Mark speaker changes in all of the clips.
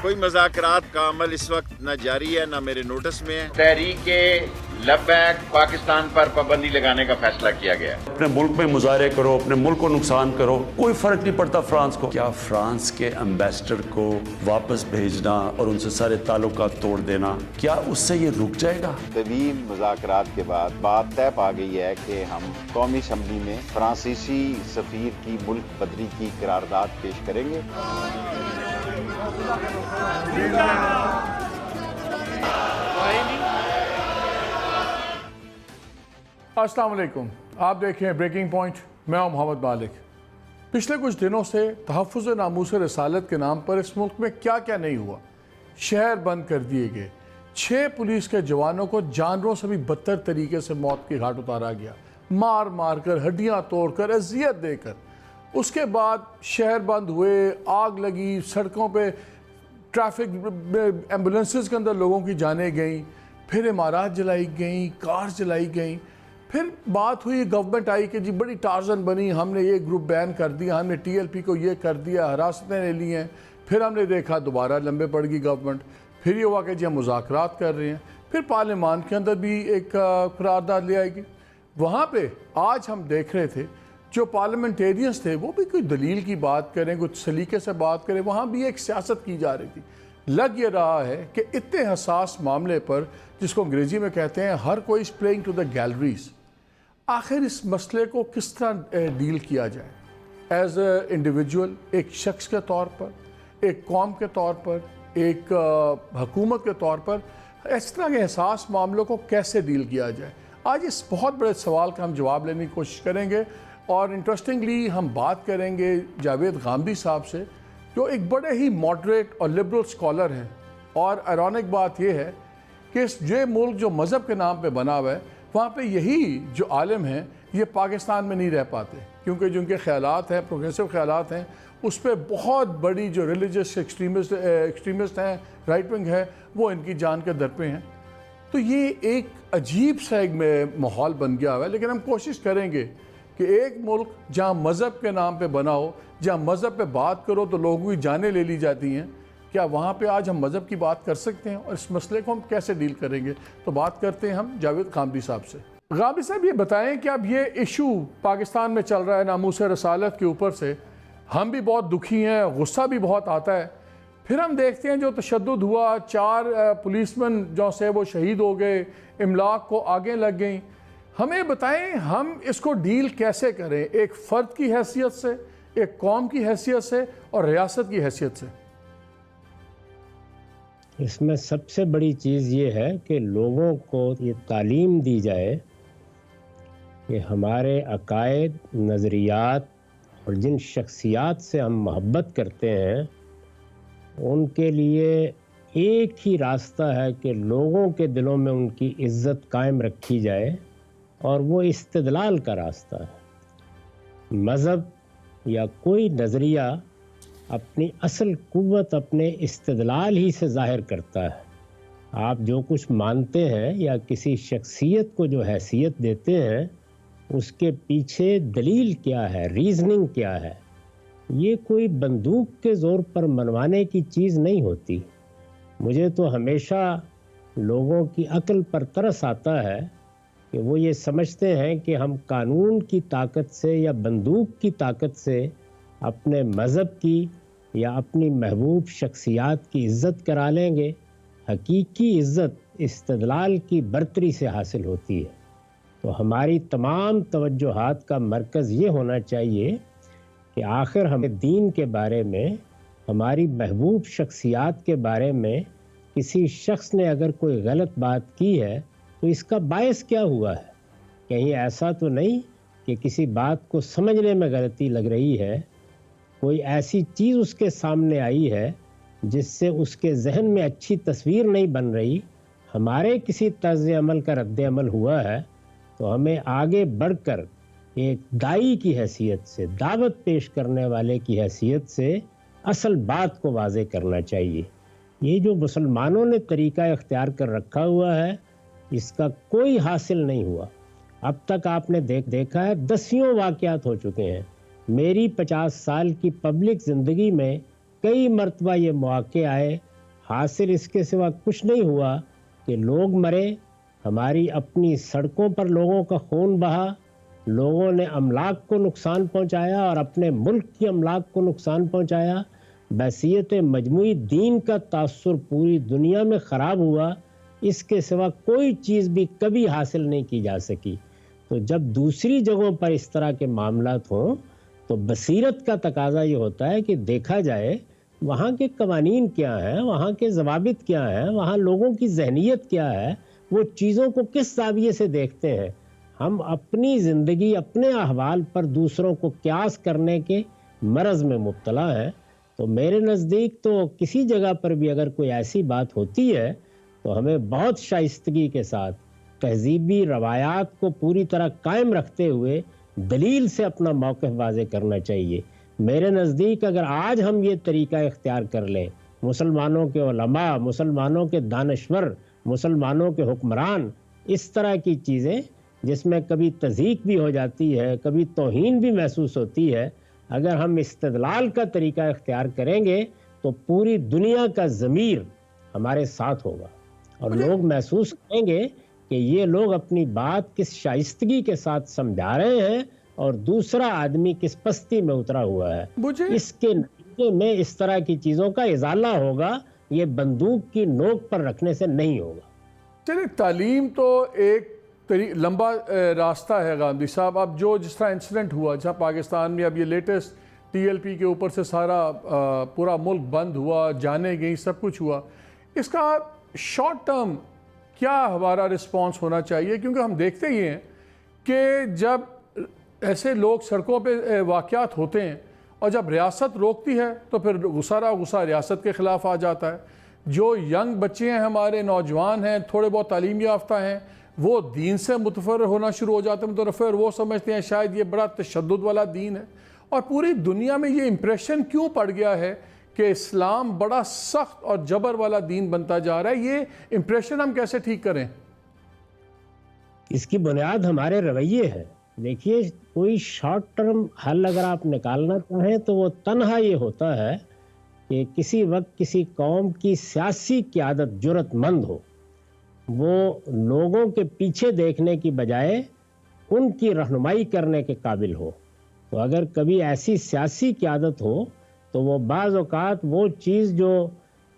Speaker 1: کوئی مذاکرات کا عمل اس وقت نہ جاری ہے نہ میرے نوٹس میں ہے.
Speaker 2: تحریک لبیک پاکستان پر پابندی لگانے کا فیصلہ کیا گیا.
Speaker 3: اپنے ملک میں مظاہرے کرو، اپنے ملک کو نقصان کرو، کوئی فرق نہیں پڑتا فرانس کو. کیا فرانس کے امبیسڈر کو واپس بھیجنا اور ان سے سارے تعلقات توڑ دینا، کیا اس سے یہ رک جائے گا؟
Speaker 4: طویل مذاکرات کے بعد بات طے پا گئی ہے کہ ہم قومی اسمبلی میں فرانسیسی سفیر کی ملک بدری کی قرارداد پیش کریں گے.
Speaker 5: السلام علیکم، آپ دیکھیں بریکنگ پوائنٹ. میں ہوں محمد مالک. پچھلے کچھ دنوں سے تحفظ ناموس رسالت کے نام پر اس ملک میں کیا کیا نہیں ہوا. شہر بند کر دیے گئے، 6 پولیس کے جوانوں کو جانوروں سے بھی بدتر طریقے سے موت کی گھاٹ اتارا گیا، مار مار کر، ہڈیاں توڑ کر، اذیت دے کر. اس کے بعد شہر بند ہوئے، آگ لگی، سڑکوں پہ ٹریفک ایمبولینسز کے اندر لوگوں کی جانیں گئیں، پھر عمارات جلائی گئیں، کار جلائی گئیں. پھر بات ہوئی، گورنمنٹ آئی کہ جی بڑی ٹارزن بنی، ہم نے یہ گروپ بین کر دیا، ہم نے ٹی ایل پی کو یہ کر دیا، حراستیں لے لی ہیں. پھر ہم نے دیکھا دوبارہ لمبے پڑ گئی گورنمنٹ. پھر یہ ہوا کہ جی ہم مذاکرات کر رہے ہیں. پھر پارلیمان کے اندر بھی ایک قرارداد لے آئے گی. وہاں پہ آج ہم دیکھ رہے تھے جو پارلیمنٹیرینز تھے وہ بھی کوئی دلیل کی بات کریں، کچھ سلیقے سے بات کریں. وہاں بھی ایک سیاست کی جا رہی تھی. لگ یہ رہا ہے کہ اتنے حساس معاملے پر، جس کو انگریزی میں کہتے ہیں ہر کوئی is playing to the galleries, آخر اس مسئلے کو کس طرح ڈیل کیا جائے. ایز اے انڈیویجول، ایک شخص کے طور پر، ایک قوم کے طور پر، ایک حکومت کے طور پر، اس طرح کے حساس معاملوں کو کیسے ڈیل کیا جائے. آج اس بہت بڑے سوال کا ہم جواب لینے کی کوشش کریں گے. اور انٹرسٹنگلی ہم بات کریں گے جاوید غامدی صاحب سے، جو ایک بڑے ہی ماڈریٹ اور لبرل اسکالر ہیں. اور ایرونک بات یہ ہے کہ یہ ملک جو مذہب کے نام پہ بنا ہوا ہے، وہاں پہ یہی جو عالم ہیں یہ پاکستان میں نہیں رہ پاتے، کیونکہ جو ان کے خیالات ہیں، پروگریسو خیالات ہیں، اس پہ بہت بڑی جو ریلیجس ایکسٹریمسٹ ہیں، رائٹ ونگ ہے، وہ ان کی جان کے در پہ ہیں. تو یہ ایک عجیب سا ایک ماحول بن گیا ہوا ہے. لیکن ہم کوشش کریں گے کہ ایک ملک جہاں مذہب کے نام پہ بنا ہو، جہاں مذہب پہ بات کرو تو لوگوں کی جانیں لے لی جاتی ہیں، کیا وہاں پہ آج ہم مذہب کی بات کر سکتے ہیں؟ اور اس مسئلے کو ہم کیسے ڈیل کریں گے؟ تو بات کرتے ہیں ہم جاوید غامدی صاحب سے. غامدی صاحب یہ بتائیں کہ اب یہ ایشو پاکستان میں چل رہا ہے ناموس رسالت کے اوپر سے، ہم بھی بہت دکھی ہیں، غصہ بھی بہت آتا ہے. پھر ہم دیکھتے ہیں جو تشدد ہوا، 4 پولیسمن جو سے وہ شہید ہو گئے، املاک کو آگے لگ گئیں. ہمیں بتائیں ہم اس کو ڈیل کیسے کریں، ایک فرد کی حیثیت سے، ایک قوم کی حیثیت سے اور ریاست کی حیثیت سے.
Speaker 6: اس میں سب سے بڑی چیز یہ ہے کہ لوگوں کو یہ تعلیم دی جائے کہ ہمارے عقائد، نظریات اور جن شخصیات سے ہم محبت کرتے ہیں ان کے لیے ایک ہی راستہ ہے کہ لوگوں کے دلوں میں ان کی عزت قائم رکھی جائے، اور وہ استدلال کا راستہ ہے. مذہب یا کوئی نظریہ اپنی اصل قوت اپنے استدلال ہی سے ظاہر کرتا ہے. آپ جو کچھ مانتے ہیں یا کسی شخصیت کو جو حیثیت دیتے ہیں، اس کے پیچھے دلیل کیا ہے، ریزننگ کیا ہے. یہ کوئی بندوق کے زور پر منوانے کی چیز نہیں ہوتی. مجھے تو ہمیشہ لوگوں کی عقل پر ترس آتا ہے کہ وہ یہ سمجھتے ہیں کہ ہم قانون کی طاقت سے یا بندوق کی طاقت سے اپنے مذہب کی یا اپنی محبوب شخصیات کی عزت کرا لیں گے. حقیقی عزت استدلال کی برتری سے حاصل ہوتی ہے. تو ہماری تمام توجہات کا مرکز یہ ہونا چاہیے کہ آخر ہمیں دین کے بارے میں، ہماری محبوب شخصیات کے بارے میں کسی شخص نے اگر کوئی غلط بات کی ہے تو اس کا باعث کیا ہوا ہے. کہیں ایسا تو نہیں کہ کسی بات کو سمجھنے میں غلطی لگ رہی ہے، کوئی ایسی چیز اس کے سامنے آئی ہے جس سے اس کے ذہن میں اچھی تصویر نہیں بن رہی، ہمارے کسی طرز عمل کا رد عمل ہوا ہے، تو ہمیں آگے بڑھ کر ایک داعی کی حیثیت سے، دعوت پیش کرنے والے کی حیثیت سے اصل بات کو واضح کرنا چاہیے. یہ جو مسلمانوں نے طریقہ اختیار کر رکھا ہوا ہے، اس کا کوئی حاصل نہیں ہوا. اب تک آپ نے دیکھا ہے 10 واقعات ہو چکے ہیں. میری 50 سال کی پبلک زندگی میں کئی مرتبہ یہ مواقع آئے حاصل اس کے سوا کچھ نہیں ہوا کہ لوگ مرے، ہماری اپنی سڑکوں پر لوگوں کا خون بہا، لوگوں نے املاک کو نقصان پہنچایا اور اپنے ملک کی املاک کو نقصان پہنچایا، بحیثیت مجموعی دین کا تاثر پوری دنیا میں خراب ہوا، اس کے سوا کوئی چیز بھی کبھی حاصل نہیں کی جا سکی۔ تو جب دوسری جگہوں پر اس طرح کے معاملات ہوں تو بصیرت کا تقاضا یہ ہوتا ہے کہ دیکھا جائے وہاں کے قوانین کیا ہیں، وہاں کے ضوابط کیا ہیں، وہاں لوگوں کی ذہنیت کیا ہے، وہ چیزوں کو کس زاویے سے دیکھتے ہیں۔ ہم اپنی زندگی، اپنے احوال پر دوسروں کو قیاس کرنے کے مرض میں مبتلا ہیں۔ تو میرے نزدیک تو کسی جگہ پر بھی اگر کوئی ایسی بات ہوتی ہے تو ہمیں بہت شائستگی کے ساتھ تہذیبی روایات کو پوری طرح قائم رکھتے ہوئے دلیل سے اپنا موقف واضح کرنا چاہیے۔ میرے نزدیک اگر آج ہم یہ طریقہ اختیار کر لیں، مسلمانوں کے علماء، مسلمانوں کے دانشور، مسلمانوں کے حکمران، اس طرح کی چیزیں جس میں کبھی تضحیک بھی ہو جاتی ہے، کبھی توہین بھی محسوس ہوتی ہے، اگر ہم استدلال کا طریقہ اختیار کریں گے تو پوری دنیا کا ضمیر ہمارے ساتھ ہوگا اور لوگ محسوس کریں گے کہ یہ لوگ اپنی بات کس شائستگی کے ساتھ سمجھا رہے ہیں اور دوسرا آدمی کس پستی میں اترا ہوا ہے۔ اس کے نتیجے میں اس طرح کی چیزوں کا ازالہ ہوگا، یہ بندوق کی نوک پر رکھنے سے نہیں ہوگا۔
Speaker 5: چلیں، تعلیم تو ایک لمبا راستہ ہے گاندھی صاحب۔ اب جس طرح انسیڈنٹ ہوا جہاں پاکستان میں اب یہ لیٹسٹ ٹی ایل پی کے اوپر سے سارا پورا ملک بند ہوا، جانیں گئیں، سب کچھ ہوا، اس کا شارٹ ٹرم کیا ہمارا رسپانس ہونا چاہیے؟ کیونکہ ہم دیکھتے ہی ہیں کہ جب ایسے لوگ سڑکوں پہ واقعات ہوتے ہیں اور جب ریاست روکتی ہے تو پھر غصہ ریاست کے خلاف آ جاتا ہے۔ جو ینگ بچے ہیں، ہمارے نوجوان ہیں، تھوڑے بہت تعلیم یافتہ ہیں، وہ دین سے متفرر ہونا شروع ہو جاتے ہیں، متنفر، وہ سمجھتے ہیں شاید یہ بڑا تشدد والا دین ہے۔ اور پوری دنیا میں یہ امپریشن کیوں پڑ گیا ہے کہ اسلام بڑا سخت اور جبر والا دین بنتا جا رہا ہے؟ یہ امپریشن ہم کیسے ٹھیک کریں؟
Speaker 6: اس کی بنیاد ہمارے رویے ہے۔ دیکھیے، کوئی شارٹ ٹرم حل اگر آپ نکالنا چاہیں تو وہ تنہا یہ ہوتا ہے کہ کسی وقت کسی قوم کی سیاسی قیادت جرأت مند ہو، وہ لوگوں کے پیچھے دیکھنے کی بجائے ان کی رہنمائی کرنے کے قابل ہو۔ تو اگر کبھی ایسی سیاسی قیادت ہو تو وہ بعض اوقات وہ چیز جو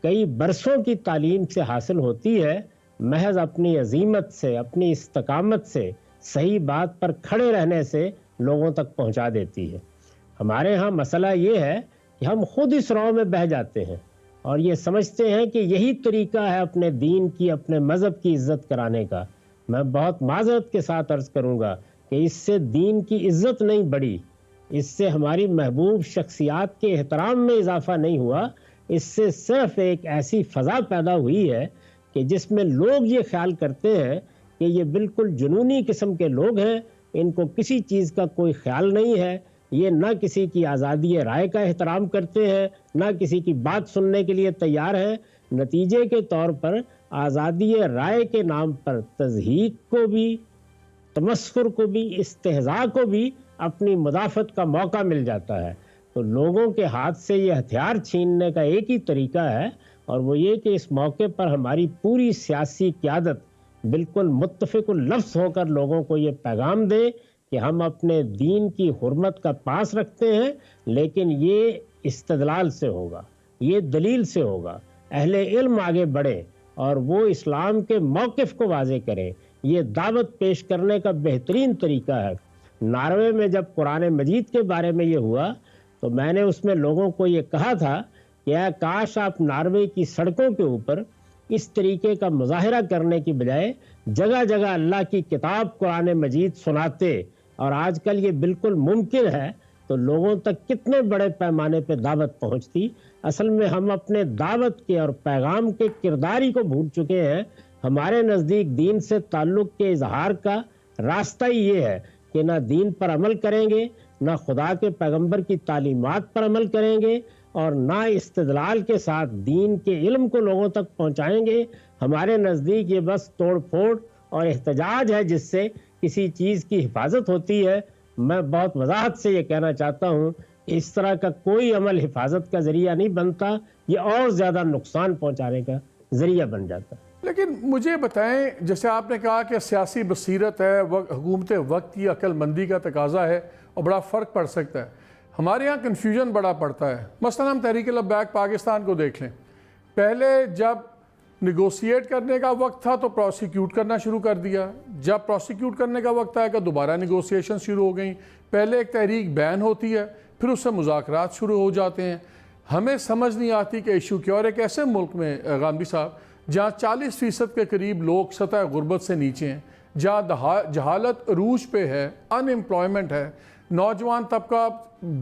Speaker 6: کئی برسوں کی تعلیم سے حاصل ہوتی ہے، محض اپنی عزیمت سے، اپنی استقامت سے، صحیح بات پر کھڑے رہنے سے لوگوں تک پہنچا دیتی ہے۔ ہمارے ہاں مسئلہ یہ ہے کہ ہم خود اس رو میں بہہ جاتے ہیں اور یہ سمجھتے ہیں کہ یہی طریقہ ہے اپنے دین کی، اپنے مذہب کی عزت کرانے کا۔ میں بہت معذرت کے ساتھ عرض کروں گا کہ اس سے دین کی عزت نہیں بڑھی، اس سے ہماری محبوب شخصیات کے احترام میں اضافہ نہیں ہوا، اس سے صرف ایک ایسی فضا پیدا ہوئی ہے کہ جس میں لوگ یہ خیال کرتے ہیں کہ یہ بالکل جنونی قسم کے لوگ ہیں، ان کو کسی چیز کا کوئی خیال نہیں ہے، یہ نہ کسی کی آزادی رائے کا احترام کرتے ہیں، نہ کسی کی بات سننے کے لیے تیار ہیں۔ نتیجے کے طور پر آزادی رائے کے نام پر تضحیک کو بھی، تمسخر کو بھی، استہزاء کو بھی اپنی مدافعت کا موقع مل جاتا ہے۔ تو لوگوں کے ہاتھ سے یہ ہتھیار چھیننے کا ایک ہی طریقہ ہے، اور وہ یہ کہ اس موقع پر ہماری پوری سیاسی قیادت بالکل متفق اللفظ ہو کر لوگوں کو یہ پیغام دے کہ ہم اپنے دین کی حرمت کا پاس رکھتے ہیں، لیکن یہ استدلال سے ہوگا، یہ دلیل سے ہوگا۔ اہل علم آگے بڑھیں اور وہ اسلام کے موقف کو واضح کریں۔ یہ دعوت پیش کرنے کا بہترین طریقہ ہے۔ ناروے میں جب قرآن مجید کے بارے میں یہ ہوا تو میں نے اس میں لوگوں کو یہ کہا تھا کہ اے کاش آپ ناروے کی سڑکوں کے اوپر اس طریقے کا مظاہرہ کرنے کی بجائے جگہ جگہ اللہ کی کتاب قرآن مجید سناتے، اور آج کل یہ بالکل ممکن ہے تو لوگوں تک کتنے بڑے پیمانے پہ دعوت پہنچتی۔ اصل میں ہم اپنے دعوت کے اور پیغام کے کردار ہی کو بھول چکے ہیں۔ ہمارے نزدیک دین سے تعلق کے اظہار کا راستہ ہی یہ ہے کہ نہ دین پر عمل کریں گے، نہ خدا کے پیغمبر کی تعلیمات پر عمل کریں گے، اور نہ استدلال کے ساتھ دین کے علم کو لوگوں تک پہنچائیں گے۔ ہمارے نزدیک یہ بس توڑ پھوڑ اور احتجاج ہے جس سے کسی چیز کی حفاظت ہوتی ہے۔ میں بہت وضاحت سے یہ کہنا چاہتا ہوں اس طرح کا کوئی عمل حفاظت کا ذریعہ نہیں بنتا، یہ اور زیادہ نقصان پہنچانے کا ذریعہ بن جاتا ہے۔
Speaker 5: لیکن مجھے بتائیں، جیسے آپ نے کہا کہ سیاسی بصیرت ہے، حکومت وقت کی عقل مندی کا تقاضا ہے اور بڑا فرق پڑ سکتا ہے۔ ہمارے یہاں کنفیوژن بڑا پڑتا ہے۔ مثلا ہم تحریک لبیک پاکستان کو دیکھ لیں، پہلے جب نیگوسیٹ کرنے کا وقت تھا تو پروسیکیوٹ کرنا شروع کر دیا، جب پروسیکیوٹ کرنے کا وقت آئے گا دوبارہ نیگوسیشن شروع ہو گئیں، پہلے ایک تحریک بین ہوتی ہے پھر اس سے مذاکرات شروع ہو جاتے ہیں۔ ہمیں سمجھ نہیں آتی کہ ایشو کیا، اور ایک ایسے ملک میں غامدی صاحب جہاں 40% کے قریب لوگ سطح غربت سے نیچے ہیں، جہاں جہالت عروج پہ ہے، ان امپلائمنٹ ہے، نوجوان طبقہ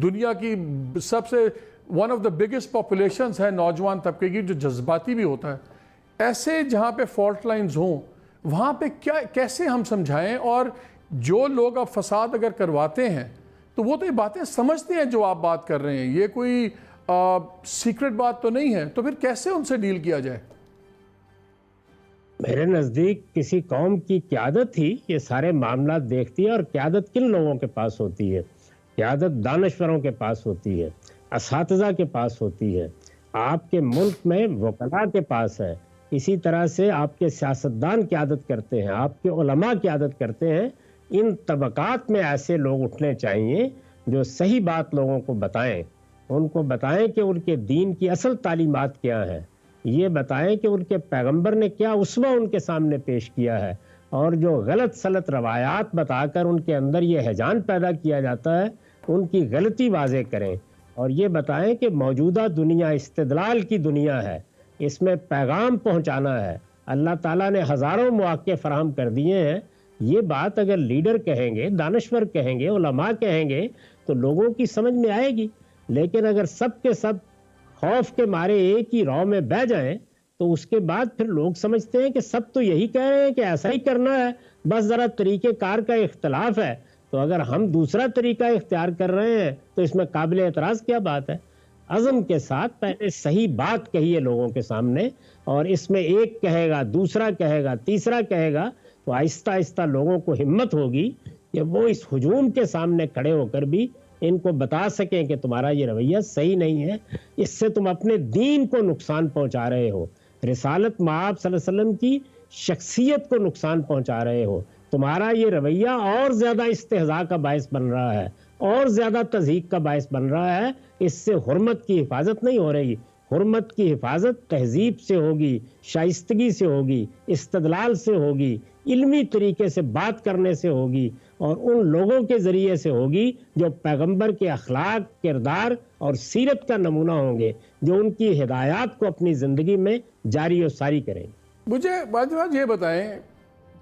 Speaker 5: دنیا کی سب سے one of the biggest populations ہے نوجوان طبقے کی، جو جذباتی بھی ہوتا ہے، ایسے جہاں پہ فالٹ لائنز ہوں وہاں پہ کیسے ہم سمجھائیں؟ اور جو لوگ اب فساد اگر کرواتے ہیں تو وہ تو یہ باتیں سمجھتے ہیں جو آپ بات کر رہے ہیں، یہ کوئی سیکرٹ بات تو نہیں ہے، تو پھر کیسے ان سے ڈیل کیا جائے؟
Speaker 6: میرے نزدیک کسی قوم کی قیادت ہی یہ سارے معاملات دیکھتی ہے، اور قیادت کن لوگوں کے پاس ہوتی ہے؟ قیادت دانشوروں کے پاس ہوتی ہے، اساتذہ کے پاس ہوتی ہے، آپ کے ملک میں وکلاء کے پاس ہے، اسی طرح سے آپ کے سیاستدان قیادت کرتے ہیں، آپ کے علماء قیادت کرتے ہیں۔ ان طبقات میں ایسے لوگ اٹھنے چاہیے جو صحیح بات لوگوں کو بتائیں، ان کو بتائیں کہ ان کے دین کی اصل تعلیمات کیا ہیں، یہ بتائیں کہ ان کے پیغمبر نے کیا اسوہ ان کے سامنے پیش کیا ہے، اور جو غلط سلط روایات بتا کر ان کے اندر یہ ہیجان پیدا کیا جاتا ہے ان کی غلطی واضح کریں، اور یہ بتائیں کہ موجودہ دنیا استدلال کی دنیا ہے، اس میں پیغام پہنچانا ہے۔ اللہ تعالیٰ نے ہزاروں مواقع فراہم کر دیے ہیں، یہ بات اگر لیڈر کہیں گے، دانشور کہیں گے، علماء کہیں گے تو لوگوں کی سمجھ میں آئے گی۔ لیکن اگر سب کے سب خوف کے مارے ایک ہی رو میں بہ جائیں تو اس کے بعد پھر لوگ سمجھتے ہیں کہ سب تو یہی کہہ رہے ہیں کہ ایسا ہی کرنا ہے، بس ذرا طریقہ کار کا اختلاف ہے، تو اگر ہم دوسرا طریقہ اختیار کر رہے ہیں تو اس میں قابل اعتراض کیا بات ہے؟ عزم کے ساتھ پہلے صحیح بات کہیے لوگوں کے سامنے، اور اس میں ایک کہے گا، دوسرا کہے گا، تیسرا کہے گا، تو آہستہ آہستہ لوگوں کو ہمت ہوگی کہ وہ اس ہجوم کے سامنے کھڑے ہو کر بھی ان کو بتا سکیں کہ تمہارا یہ رویہ صحیح نہیں ہے، اس سے تم اپنے دین کو نقصان پہنچا رہے ہو، رسالت مآب صلی اللہ علیہ وسلم کی شخصیت کو نقصان پہنچا رہے ہو، تمہارا یہ رویہ اور زیادہ استہزاء کا باعث بن رہا ہے، اور زیادہ تضحیک کا باعث بن رہا ہے، اس سے حرمت کی حفاظت نہیں ہو رہی۔ حرمت کی حفاظت تہذیب سے ہوگی، شائستگی سے ہوگی، استدلال سے ہوگی، علمی طریقے سے بات کرنے سے ہوگی، اور ان لوگوں کے ذریعے سے ہوگی جو پیغمبر کے اخلاق، کردار اور سیرت کا نمونہ ہوں گے، جو ان کی ہدایات کو اپنی زندگی میں جاری و ساری کریں گے۔
Speaker 5: مجھے بات یہ بتائیں،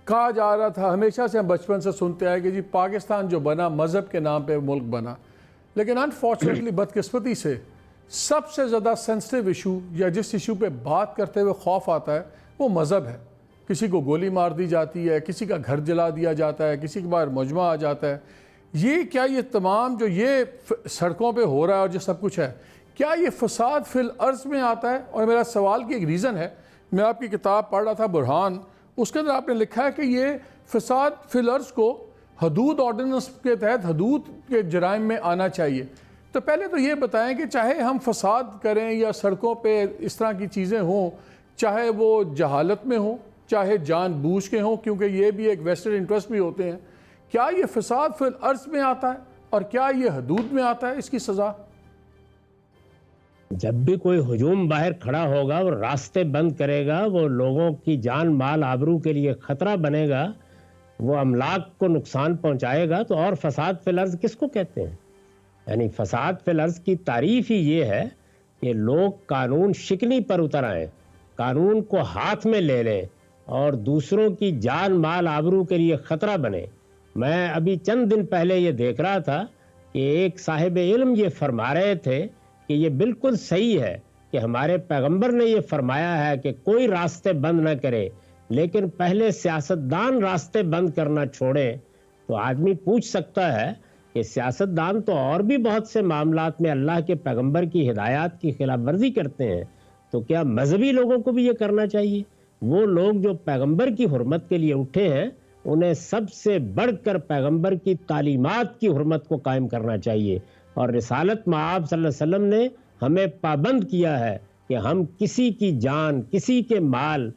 Speaker 5: کہا جا رہا تھا، ہمیشہ سے ہم بچپن سے سنتے آئے کہ جی پاکستان جو بنا مذہب کے نام پہ ملک بنا، لیکن انفارچونیٹلی بدقسمتی سے سب سے زیادہ سینسٹیو ایشو یا جس ایشو پہ بات کرتے ہوئے خوف آتا ہے وہ مذہب ہے۔ کسی کو گولی مار دی جاتی ہے، کسی کا گھر جلا دیا جاتا ہے، کسی کے باہر مجمع آ جاتا ہے۔ یہ تمام جو یہ سڑکوں پہ ہو رہا ہے اور جو سب کچھ ہے، کیا یہ فساد فی الارض میں آتا ہے؟ اور میرا سوال کی ایک ریزن ہے، میں آپ کی کتاب پڑھ رہا تھا برہان، اس کے اندر آپ نے لکھا ہے کہ یہ فساد فی الارض کو حدود آرڈیننس کے تحت حدود کے جرائم میں آنا چاہیے۔ تو پہلے تو یہ بتائیں کہ چاہے ہم فساد کریں یا سڑکوں پہ اس طرح کی چیزیں ہوں، چاہے وہ جہالت میں ہوں، چاہے جان بوجھ کے ہوں، کیونکہ یہ بھی ایک ویسٹڈ انٹرسٹ بھی ہوتے ہیں، کیا یہ فساد فی الارض میں آتا ہے اور کیا یہ حدود میں آتا ہے؟ اس کی سزا
Speaker 6: جب بھی کوئی ہجوم باہر کھڑا ہوگا، وہ راستے بند کرے گا، وہ لوگوں کی جان مال آبرو کے لیے خطرہ بنے گا، وہ املاک کو نقصان پہنچائے گا، تو اور فساد فی الارض کس کو کہتے ہیں؟ یعنی فساد فی الارض کی تعریف ہی یہ ہے کہ لوگ قانون شکنی پر اتر آئیں، قانون کو ہاتھ میں لے لیں اور دوسروں کی جان مال آبرو کے لیے خطرہ بنے۔ میں ابھی چند دن پہلے یہ دیکھ رہا تھا کہ ایک صاحب علم یہ فرما رہے تھے کہ یہ بالکل صحیح ہے کہ ہمارے پیغمبر نے یہ فرمایا ہے کہ کوئی راستے بند نہ کرے، لیکن پہلے سیاستدان راستے بند کرنا چھوڑیں۔ تو آدمی پوچھ سکتا ہے کہ سیاستدان تو اور بھی بہت سے معاملات میں اللہ کے پیغمبر کی ہدایات کی خلاف ورزی کرتے ہیں، تو کیا مذہبی لوگوں کو بھی یہ کرنا چاہیے؟ وہ لوگ جو پیغمبر کی حرمت کے لیے اٹھے ہیں، انہیں سب سے بڑھ کر پیغمبر کی تعلیمات کی حرمت کو قائم کرنا چاہیے، اور رسالت مآب صلی اللہ علیہ وسلم نے ہمیں پابند کیا ہے کہ ہم کسی کی جان، کسی کے مال،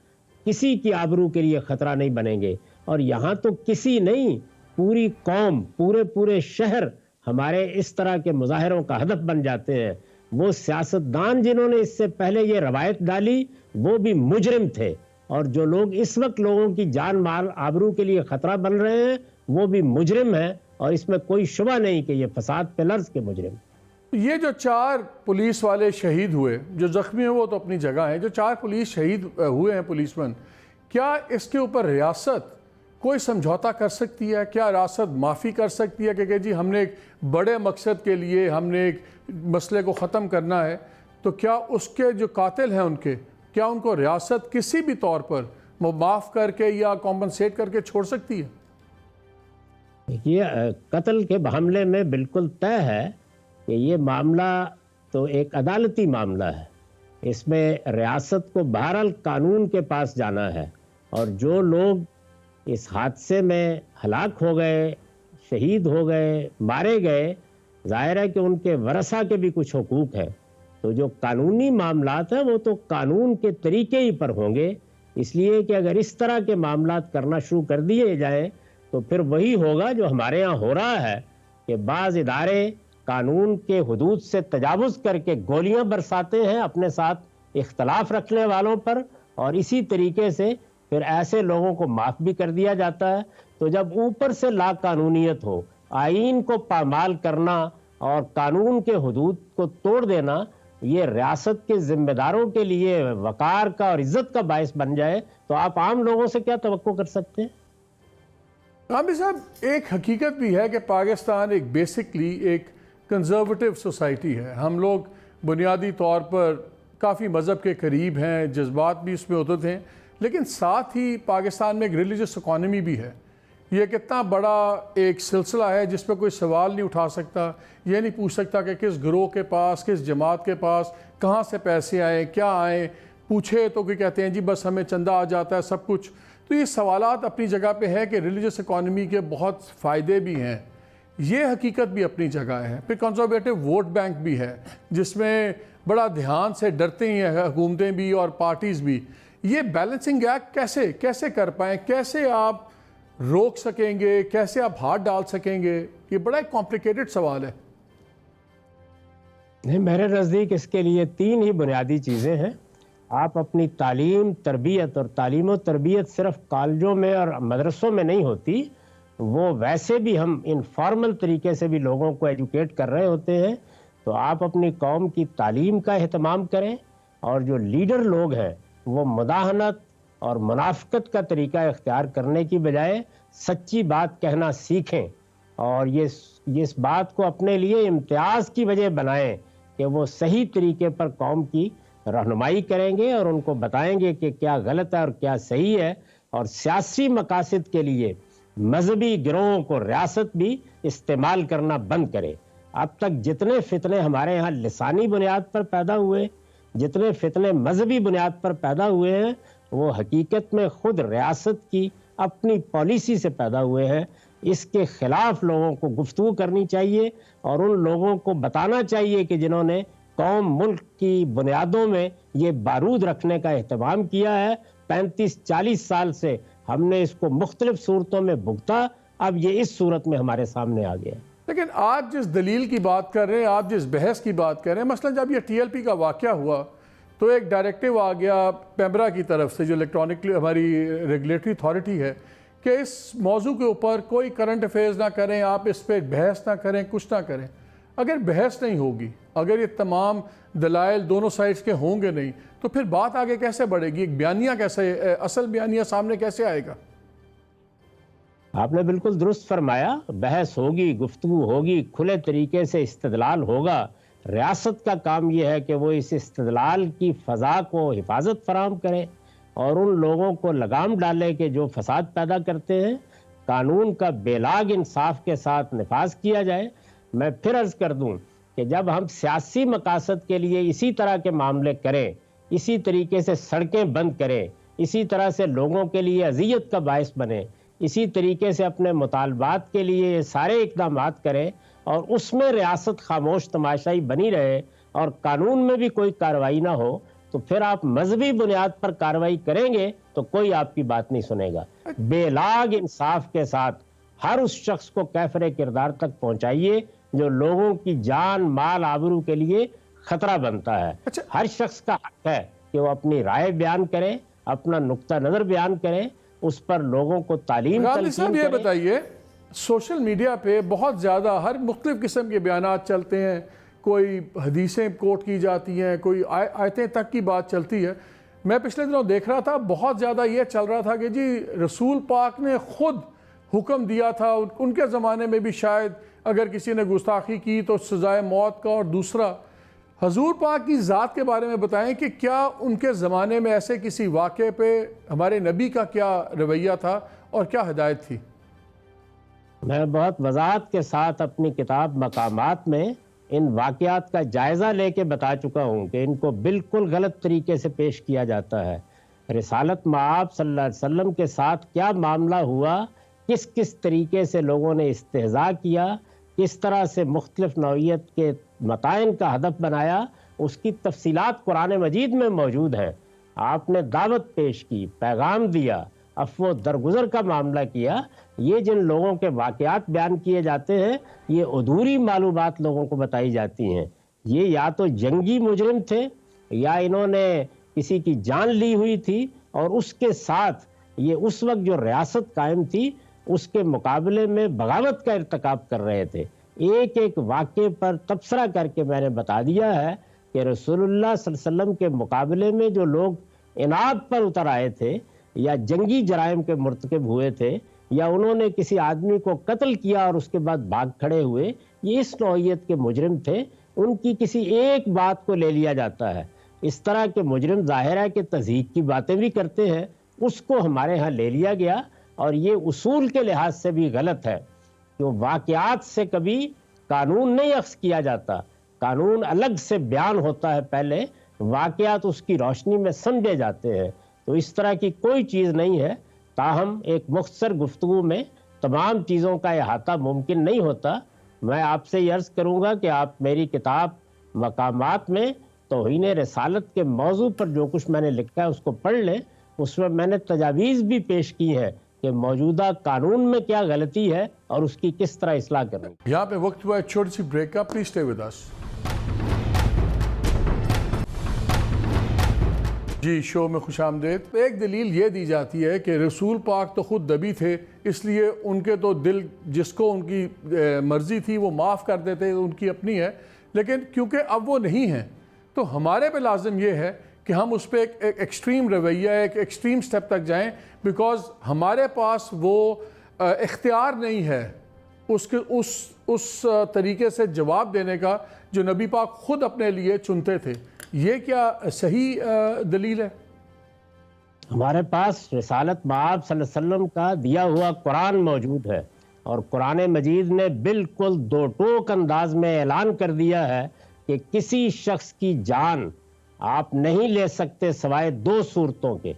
Speaker 6: کسی کی آبرو کے لیے خطرہ نہیں بنیں گے. اور یہاں تو کسی نہیں، پوری قوم، پورے شہر ہمارے اس طرح کے مظاہروں کا ہدف بن جاتے ہیں. وہ سیاستدان جنہوں نے اس سے پہلے یہ روایت ڈالی وہ بھی مجرم تھے، اور جو لوگ اس وقت لوگوں کی جان مال آبرو کے لیے خطرہ بن رہے ہیں وہ بھی مجرم ہیں، اور اس میں کوئی شبہ نہیں کہ یہ فساد پلرز کے مجرم.
Speaker 5: یہ جو 4 پولیس والے شہید ہوئے، جو زخمی ہیں وہ تو اپنی جگہ ہیں، جو 4 پولیس شہید ہوئے ہیں پولیس مین، کیا اس کے اوپر ریاست کوئی سمجھوتا کر سکتی ہے؟ کیا ریاست معافی کر سکتی ہے کہ جی ہم نے ایک بڑے مقصد کے لیے ہم نے ایک مسئلے کو ختم کرنا ہے، تو کیا اس کے جو قاتل ہیں ان کے، کیا ان کو ریاست کسی بھی طور پر معاف کر کے یا کمپنسیٹ کر کے چھوڑ سکتی ہے؟
Speaker 6: یہ قتل کے حملے میں بالکل طے ہے کہ یہ معاملہ تو ایک عدالتی معاملہ ہے. اس میں ریاست کو بہرحال قانون کے پاس جانا ہے، اور جو لوگ اس حادثے میں ہلاک ہو گئے، شہید ہو گئے، مارے گئے، ظاہر ہے کہ ان کے ورثہ کے بھی کچھ حقوق ہیں. تو جو قانونی معاملات ہیں وہ تو قانون کے طریقے ہی پر ہوں گے. اس لیے کہ اگر اس طرح کے معاملات کرنا شروع کر دیے جائیں تو پھر وہی ہوگا جو ہمارے ہاں ہو رہا ہے کہ بعض ادارے قانون کے حدود سے تجاوز کر کے گولیاں برساتے ہیں اپنے ساتھ اختلاف رکھنے والوں پر، اور اسی طریقے سے پھر ایسے لوگوں کو معاف بھی کر دیا جاتا ہے. تو جب اوپر سے لا قانونیت ہو، آئین کو پامال کرنا اور قانون کے حدود کو توڑ دینا یہ ریاست کے ذمہ داروں کے لیے وقار کا اور عزت کا باعث بن جائے تو آپ عام لوگوں سے کیا توقع کر سکتے ہیں؟
Speaker 5: عامر صاحب، ایک حقیقت بھی ہے کہ پاکستان ایک بیسکلی ایک کنزرویٹو سوسائٹی ہے. ہم لوگ بنیادی طور پر کافی مذہب کے قریب ہیں، جذبات بھی اس میں ہوتے ہیں، لیکن ساتھ ہی پاکستان میں ایک ریلیجس اکانومی بھی ہے. یہ کتنا بڑا ایک سلسلہ ہے جس پہ کوئی سوال نہیں اٹھا سکتا، یہ نہیں پوچھ سکتا کہ کس گروہ کے پاس، کس جماعت کے پاس کہاں سے پیسے آئیں، کیا آئیں. پوچھے تو کوئی کہتے ہیں جی بس ہمیں چندہ آ جاتا ہے سب کچھ. تو یہ سوالات اپنی جگہ پہ ہے کہ ریلیجس اکانومی کے بہت فائدے بھی ہیں، یہ حقیقت بھی اپنی جگہ ہے. پھر کنزرویٹو ووٹ بینک بھی ہے جس میں بڑا دھیان سے ڈرتے ہیں حکومتیں بھی اور پارٹیز بھی. یہ بیلنسنگ ایکٹ کیسے کر پائیں، کیسے آپ روک سکیں گے، کیسے آپ ہاتھ ڈال سکیں گے؟ یہ بڑا ایک کمپلیکیٹڈ سوال ہے.
Speaker 6: نہیں، میرے نزدیک اس کے لیے 3 ہی بنیادی چیزیں ہیں. آپ اپنی تعلیم، تربیت، اور تعلیم و تربیت صرف کالجوں میں اور مدرسوں میں نہیں ہوتی، وہ ویسے بھی ہم انفارمل طریقے سے بھی لوگوں کو ایجوکیٹ کر رہے ہوتے ہیں. تو آپ اپنی قوم کی تعلیم کا اہتمام کریں، اور جو لیڈر لوگ ہیں وہ مداہنت اور منافقت کا طریقہ اختیار کرنے کی بجائے سچی بات کہنا سیکھیں، اور یہ اس بات کو اپنے لیے امتیاز کی وجہ بنائیں کہ وہ صحیح طریقے پر قوم کی رہنمائی کریں گے اور ان کو بتائیں گے کہ کیا غلط ہے اور کیا صحیح ہے. اور سیاسی مقاصد کے لیے مذہبی گروہوں کو ریاست بھی استعمال کرنا بند کرے. اب تک جتنے فتنے ہمارے ہاں لسانی بنیاد پر پیدا ہوئے، جتنے فتنے مذہبی بنیاد پر پیدا ہوئے ہیں، وہ حقیقت میں خود ریاست کی اپنی پالیسی سے پیدا ہوئے ہیں. اس کے خلاف لوگوں کو گفتگو کرنی چاہیے، اور ان لوگوں کو بتانا چاہیے کہ جنہوں نے قوم ملک کی بنیادوں میں یہ بارود رکھنے کا اہتمام کیا ہے. 35-40 سال سے ہم نے اس کو مختلف صورتوں میں بھگتا، اب یہ اس صورت میں ہمارے سامنے آ گیا.
Speaker 5: لیکن آپ جس دلیل کی بات کر رہے ہیں، آپ جس بحث کی بات کر رہے ہیں، مثلا جب یہ TLP کا واقعہ ہوا تو ایک ڈائریکٹیو آ گیا پیمرا کی طرف سے، جو الیکٹرانک ہماری ریگولیٹری اتھارٹی ہے، کہ اس موضوع کے اوپر کوئی کرنٹ افیئرز نہ کریں، آپ اس پہ بحث نہ کریں، کچھ نہ کریں. اگر بحث نہیں ہوگی، اگر یہ تمام دلائل دونوں سائڈز کے ہوں گے نہیں، تو پھر بات آگے کیسے بڑھے گی؟ ایک بیانیہ کیسے، اصل بیانیہ سامنے کیسے آئے گا؟
Speaker 6: آپ نے بالکل درست فرمایا. بحث ہوگی، گفتگو ہوگی، کھلے طریقے سے استدلال ہوگا. ریاست کا کام یہ ہے کہ وہ اس استدلال کی فضا کو حفاظت فراہم کرے اور ان لوگوں کو لگام ڈالے کہ جو فساد پیدا کرتے ہیں. قانون کا بے لاگ انصاف کے ساتھ نفاذ کیا جائے. میں پھر عرض کر دوں کہ جب ہم سیاسی مقاصد کے لیے اسی طرح کے معاملے کریں، اسی طریقے سے سڑکیں بند کریں، اسی طرح سے لوگوں کے لیے اذیت کا باعث بنے، اسی طریقے سے اپنے مطالبات کے لیے یہ سارے اقدامات کریں، اور اس میں ریاست خاموش تماشائی بنی رہے اور قانون میں بھی کوئی کارروائی نہ ہو، تو پھر آپ مذہبی بنیاد پر کارروائی کریں گے تو کوئی آپ کی بات نہیں سنے گا۔ بے لاگ انصاف کے ساتھ ہر اس شخص کو کیفر کردار تک پہنچائیے جو لوگوں کی جان مال آبرو کے لیے خطرہ بنتا ہے۔ ہر شخص کا حق ہے کہ وہ اپنی رائے بیان کرے، اپنا نقطہ نظر بیان کرے، اس پر لوگوں کو تعلیم
Speaker 5: غامدی صاحب یہ بتائیے، سوشل میڈیا پہ بہت زیادہ ہر مختلف قسم کے بیانات چلتے ہیں، کوئی حدیثیں کوٹ کی جاتی ہیں، کوئی آیتیں تک کی بات چلتی ہے۔ میں پچھلے دنوں دیکھ رہا تھا بہت زیادہ یہ چل رہا تھا کہ جی رسول پاک نے خود حکم دیا تھا، ان کے زمانے میں بھی شاید اگر کسی نے گستاخی کی تو سزائے موت کا، اور دوسرا حضور پاک کی ذات کے بارے میں بتائیں کہ کیا ان کے زمانے میں ایسے کسی واقعے پہ ہمارے نبی کا کیا رویہ تھا اور کیا ہدایت تھی؟
Speaker 6: میں بہت وضاحت کے ساتھ اپنی کتاب مقامات میں ان واقعات کا جائزہ لے کے بتا چکا ہوں کہ ان کو بالکل غلط طریقے سے پیش کیا جاتا ہے۔ رسالت مآب صلی اللہ علیہ وسلم کے ساتھ کیا معاملہ ہوا، کس کس طریقے سے لوگوں نے استہزاء کیا، کس طرح سے مختلف نوعیت کے متائن کا ہدف بنایا، اس کی تفصیلات قرآن مجید میں موجود ہیں۔ آپ نے دعوت پیش کی، پیغام دیا، عفو درگزر کا معاملہ کیا۔ یہ جن لوگوں کے واقعات بیان کیے جاتے ہیں، یہ ادھوری معلومات لوگوں کو بتائی جاتی ہیں۔ یہ یا تو جنگی مجرم تھے یا انہوں نے کسی کی جان لی ہوئی تھی، اور اس کے ساتھ یہ اس وقت جو ریاست قائم تھی اس کے مقابلے میں بغاوت کا ارتکاب کر رہے تھے۔ ایک ایک واقعے پر تبصرہ کر کے میں نے بتا دیا ہے کہ رسول اللہ صلی اللہ علیہ وسلم کے مقابلے میں جو لوگ اناد پر اتر آئے تھے یا جنگی جرائم کے مرتکب ہوئے تھے یا انہوں نے کسی آدمی کو قتل کیا اور اس کے بعد بھاگ کھڑے ہوئے، یہ اس نوعیت کے مجرم تھے۔ ان کی کسی ایک بات کو لے لیا جاتا ہے۔ اس طرح کے مجرم ظاہر ہے کہ تضحیک کی باتیں بھی کرتے ہیں، اس کو ہمارے ہاں لے لیا گیا، اور یہ اصول کے لحاظ سے بھی غلط ہے کہ واقعات سے کبھی قانون نہیں اخذ کیا جاتا۔ قانون الگ سے بیان ہوتا ہے، پہلے واقعات اس کی روشنی میں سمجھے جاتے ہیں۔ تو اس طرح کی کوئی چیز نہیں ہے۔ تاہم ایک مختصر گفتگو میں تمام چیزوں کا احاطہ ممکن نہیں ہوتا۔ میں آپ سے یہ عرض کروں گا کہ آپ میری کتاب مقامات میں توہین رسالت کے موضوع پر جو کچھ میں نے لکھا ہے اس کو پڑھ لیں۔ اس میں نے تجاویز بھی پیش کی ہیں کہ موجودہ قانون میں کیا غلطی ہے اور اس کی کس طرح اصلاح کرنی۔
Speaker 5: یہاں پہ وقت ہوا ہے چھوٹی سی بریک کا، پلیز اسٹے ود اس۔ جی شو میں خوش آمدید۔ ایک دلیل یہ دی جاتی ہے کہ رسول پاک تو خود نبی تھے، اس لیے ان کے تو دل جس کو ان کی مرضی تھی وہ معاف کر دیتے، ان کی اپنی ہے، لیکن کیونکہ اب وہ نہیں ہیں تو ہمارے پہ لازم یہ ہے کہ ہم اس پہ ایک ایکسٹریم رویہ، ایک ایکسٹریم سٹیپ تک جائیں، بیکاز ہمارے پاس وہ اختیار نہیں ہے اس طریقے سے جواب دینے کا جو نبی پاک خود اپنے لیے چنتے تھے۔ یہ کیا صحیح دلیل ہے؟
Speaker 6: ہمارے پاس رسالت مآب صلی اللہ علیہ وسلم کا دیا ہوا قرآن موجود ہے، اور قرآن مجید نے بالکل دو ٹوک انداز میں اعلان کر دیا ہے کہ کسی شخص کی جان آپ نہیں لے سکتے سوائے دو صورتوں کے۔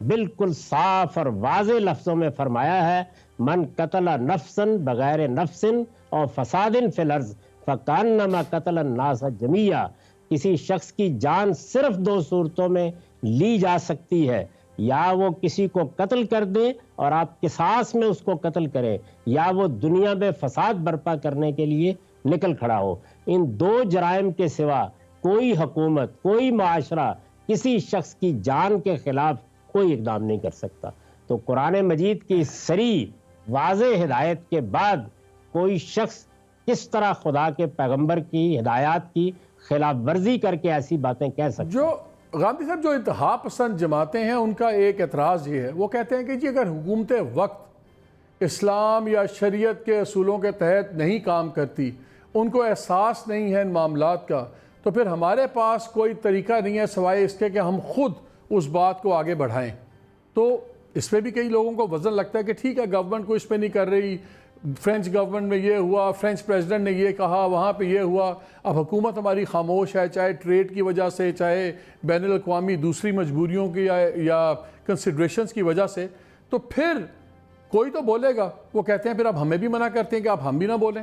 Speaker 6: بالکل صاف اور واضح لفظوں میں فرمایا ہے، من قتل نفسا بغیر نفس اور فساد فی الارض فکانما قتل الناس جمیعا۔ کسی شخص کی جان صرف دو صورتوں میں لی جا سکتی ہے، یا وہ کسی کو قتل کر دے اور آپ قصاص میں اس کو قتل کریں، یا وہ دنیا میں فساد برپا کرنے کے لیے نکل کھڑا ہو۔ ان دو جرائم کے سوا کوئی حکومت، کوئی معاشرہ کسی شخص کی جان کے خلاف کوئی اقدام نہیں کر سکتا۔ تو قرآن مجید کی صریح واضح ہدایت کے بعد کوئی شخص کس طرح خدا کے پیغمبر کی ہدایات کی خلاف ورزی کر کے ایسی باتیں کہہ سکتے؟
Speaker 5: جو غامدی صاحب جو انتہا پسند جماعتیں ہیں ان کا ایک اعتراض یہ ہے، وہ کہتے ہیں کہ جی اگر حکومت وقت اسلام یا شریعت کے اصولوں کے تحت نہیں کام کرتی، ان کو احساس نہیں ہے ان معاملات کا، تو پھر ہمارے پاس کوئی طریقہ نہیں ہے سوائے اس کے کہ ہم خود اس بات کو آگے بڑھائیں۔ تو اس پہ بھی کئی لوگوں کو وزن لگتا ہے کہ ٹھیک ہے گورنمنٹ کو اس پہ نہیں کر رہی، فرینچ گورنمنٹ میں یہ ہوا، فرینچ پریزیڈنٹ نے یہ کہا، وہاں پہ یہ ہوا، اب حکومت ہماری خاموش ہے، چاہے ٹریڈ کی وجہ سے، چاہے بین الاقوامی دوسری مجبوریوں کی یا کنسیڈریشنز کی وجہ سے، تو پھر کوئی تو بولے گا۔ وہ کہتے ہیں پھر اب ہمیں بھی منع کرتے ہیں کہ اب ہم بھی نہ بولیں۔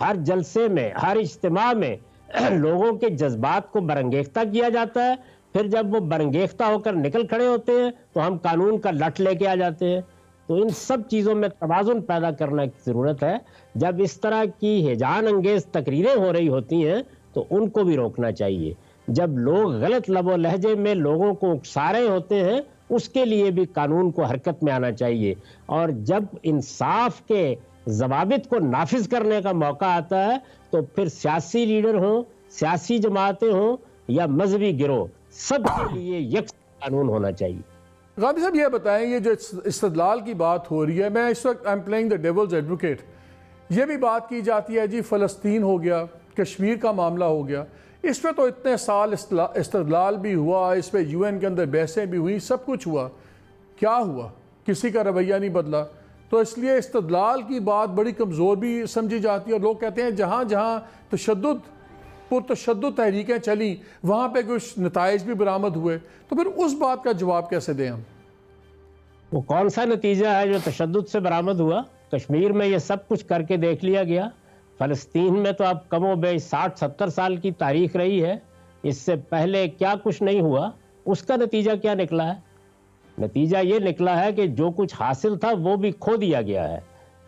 Speaker 6: ہر جلسے میں، ہر اجتماع میں لوگوں کے جذبات کو برانگیختہ کیا جاتا ہے، پھر جب وہ برانگیختہ ہو کر نکل کھڑے ہوتے ہیں تو ہم قانون کا لٹ لے کے آ جاتے ہیں. تو ان سب چیزوں میں توازن پیدا کرنے کی ضرورت ہے. جب اس طرح کی ہیجان انگیز تقریریں ہو رہی ہوتی ہیں تو ان کو بھی روکنا چاہیے. جب لوگ غلط لب و لہجے میں لوگوں کو اکسا رہے ہوتے ہیں اس کے لیے بھی قانون کو حرکت میں آنا چاہیے. اور جب انصاف کے ضوابط کو نافذ کرنے کا موقع آتا ہے تو پھر سیاسی لیڈر ہوں، سیاسی جماعتیں ہوں یا مذہبی گروہ، سب کے لیے یکساں قانون ہونا چاہیے.
Speaker 5: غامدی صاحب یہ بتائیں، یہ جو استدلال کی بات ہو رہی ہے، میں اس وقت I'm playing the devil's advocate، یہ بھی بات کی جاتی ہے جی فلسطین ہو گیا، کشمیر کا معاملہ ہو گیا، اس پہ تو اتنے سال استدلال بھی ہوا، اس پہ UN کے اندر بحثیں بھی ہوئی، سب کچھ ہوا، کیا ہوا؟ کسی کا رویہ نہیں بدلا. تو اس لیے استدلال کی بات بڑی کمزور بھی سمجھی جاتی ہے، اور لوگ کہتے ہیں جہاں جہاں پرتشدد تحریکیں چلیں وہاں پہ کچھ نتائج بھی برآمد ہوئے. تو پھر اس بات کا جواب کیسے دیں ہم؟
Speaker 6: وہ کون سا نتیجہ ہے جو تشدد سے برآمد ہوا؟ کشمیر میں یہ سب کچھ کر کے دیکھ لیا گیا. فلسطین میں تو اب کم و بیش 60-70 سال کی تاریخ رہی ہے، اس سے پہلے کیا کچھ نہیں ہوا. اس کا نتیجہ کیا نکلا ہے؟ نتیجہ یہ نکلا ہے کہ جو کچھ حاصل تھا وہ بھی کھو دیا گیا ہے.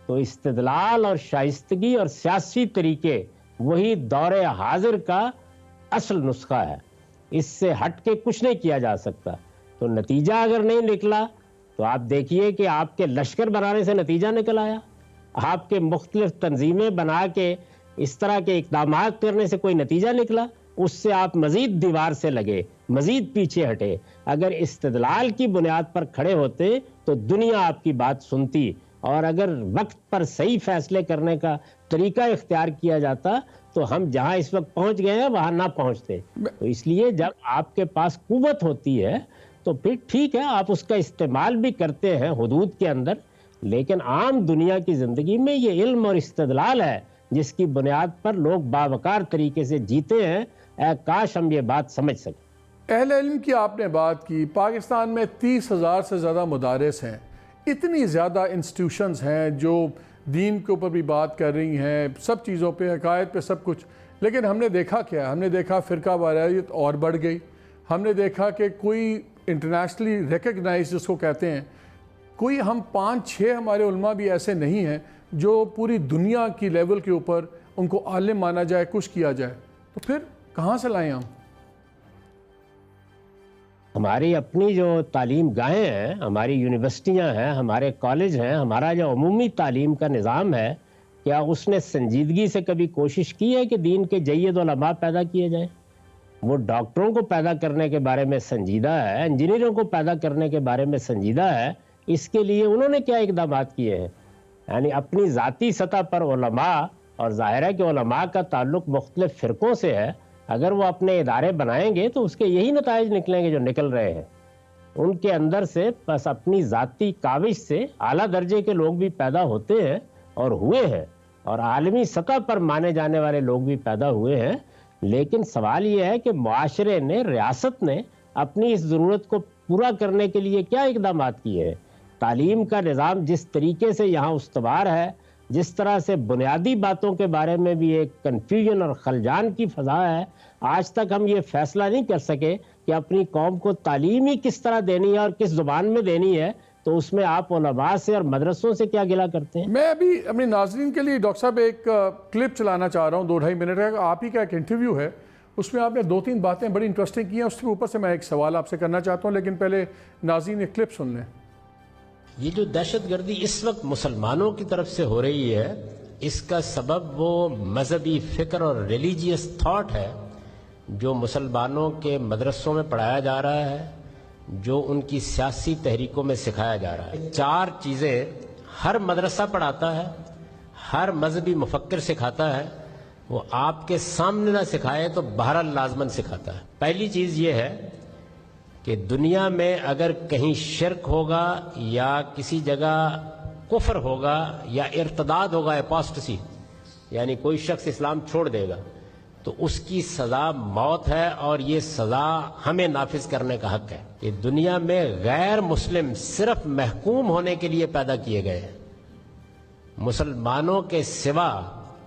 Speaker 6: تو استدلال اور شائستگی اور سیاسی طریقے وہی دور حاضر کا اصل نسخہ ہے، اس سے ہٹ کے کچھ نہیں کیا جا سکتا. تو نتیجہ اگر نہیں نکلا تو آپ دیکھیے کہ آپ کے لشکر بنانے سے نتیجہ نکل آیا، آپ کے مختلف تنظیمیں بنا کے اس طرح کے اقدامات کرنے سے کوئی نتیجہ نکلا، اس سے آپ مزید دیوار سے لگے، مزید پیچھے ہٹے. اگر استدلال کی بنیاد پر کھڑے ہوتے تو دنیا آپ کی بات سنتی، اور اگر وقت پر صحیح فیصلے کرنے کا طریقہ اختیار کیا جاتا تو ہم جہاں اس وقت پہنچ گئے ہیں وہاں نہ پہنچتے. تو اس لیے جب آپ کے پاس قوت ہوتی ہے تو پھر ٹھیک ہے، آپ اس کا استعمال بھی کرتے ہیں حدود کے اندر، لیکن عام دنیا کی زندگی میں یہ علم اور استدلال ہے جس کی بنیاد پر لوگ باوقار طریقے سے جیتے ہیں. کاش ہم یہ بات سمجھ سکیں.
Speaker 5: اہل علم کی آپ نے بات کی، پاکستان میں 30,000 سے زیادہ مدارس ہیں، اتنی زیادہ انسٹیٹیوشنز ہیں جو دین کے اوپر بھی بات کر رہی ہیں، سب چیزوں پہ، عقائد پہ، سب کچھ. لیکن ہم نے دیکھا کیا؟ ہم نے دیکھا فرقہ واریت اور بڑھ گئی. ہم نے دیکھا کہ کوئی انٹرنیشنلی ریکگنائز جس کو کہتے ہیں، کوئی ہم 5-6 ہمارے علماء بھی ایسے نہیں ہیں جو پوری دنیا کی لیول کے اوپر ان کو عالم مانا جائے، کچھ کیا جائے. تو پھر کہاں سے لائیں ہم؟
Speaker 6: ہماری اپنی جو تعلیم گاہیں ہیں، ہماری یونیورسٹیاں ہیں، ہمارے کالج ہیں، ہمارا جو عمومی تعلیم کا نظام ہے، کیا اس نے سنجیدگی سے کبھی کوشش کی ہے کہ دین کے جید علماء پیدا کیے جائیں؟ وہ ڈاکٹروں کو پیدا کرنے کے بارے میں سنجیدہ ہے، انجینئروں کو پیدا کرنے کے بارے میں سنجیدہ ہے. اس کے لیے انہوں نے کیا اقدامات کیے ہیں؟ یعنی اپنی ذاتی سطح پر علماء، اور ظاہر ہے کہ علماء کا تعلق مختلف فرقوں سے ہے، اگر وہ اپنے ادارے بنائیں گے تو اس کے یہی نتائج نکلیں گے جو نکل رہے ہیں. ان کے اندر سے بس اپنی ذاتی کاوش سے اعلیٰ درجے کے لوگ بھی پیدا ہوتے ہیں اور ہوئے ہیں، اور عالمی سطح پر مانے جانے والے لوگ بھی پیدا ہوئے ہیں. لیکن سوال یہ ہے کہ معاشرے نے، ریاست نے اپنی اس ضرورت کو پورا کرنے کے لیے کیا اقدامات کیے ہیں؟ تعلیم کا نظام جس طریقے سے یہاں استوار ہے، جس طرح سے بنیادی باتوں کے بارے میں بھی ایک کنفیوژن اور خلجان کی فضا ہے، آج تک ہم یہ فیصلہ نہیں کر سکے کہ اپنی قوم کو تعلیم ہی کس طرح دینی ہے اور کس زبان میں دینی ہے. تو اس میں آپ علماء سے اور مدرسوں سے کیا گلہ کرتے ہیں؟
Speaker 5: میں ابھی اپنے ناظرین کے لیے ڈاکٹر صاحب ایک کلپ چلانا چاہ رہا ہوں 2-2.5 منٹ کا. آپ ہی کا ایک انٹرویو ہے، اس میں آپ نے 2-3 باتیں بڑی انٹرسٹنگ کی ہیں. اس کے اوپر سے میں ایک سوال آپ سے کرنا چاہتا ہوں، لیکن پہلے ناظرین ایک کلپ سن لیں.
Speaker 6: یہ جو دہشت گردی اس وقت مسلمانوں کی طرف سے ہو رہی ہے، اس کا سبب وہ مذہبی فکر اور ریلیجیس تھاٹ ہے جو مسلمانوں کے مدرسوں میں پڑھایا جا رہا ہے، جو ان کی سیاسی تحریکوں میں سکھایا جا رہا ہے. 4 چیزیں ہر مدرسہ پڑھاتا ہے، ہر مذہبی مفکر سکھاتا ہے. وہ آپ کے سامنے نہ سکھائے تو بہرحال لازماً سکھاتا ہے. پہلی چیز یہ ہے کہ دنیا میں اگر کہیں شرک ہوگا یا کسی جگہ کفر ہوگا یا ارتداد ہوگا، اپاسٹسی، یعنی کوئی شخص اسلام چھوڑ دے گا، تو اس کی سزا موت ہے، اور یہ سزا ہمیں نافذ کرنے کا حق ہے. کہ دنیا میں غیر مسلم صرف محکوم ہونے کے لیے پیدا کیے گئے ہیں. مسلمانوں کے سوا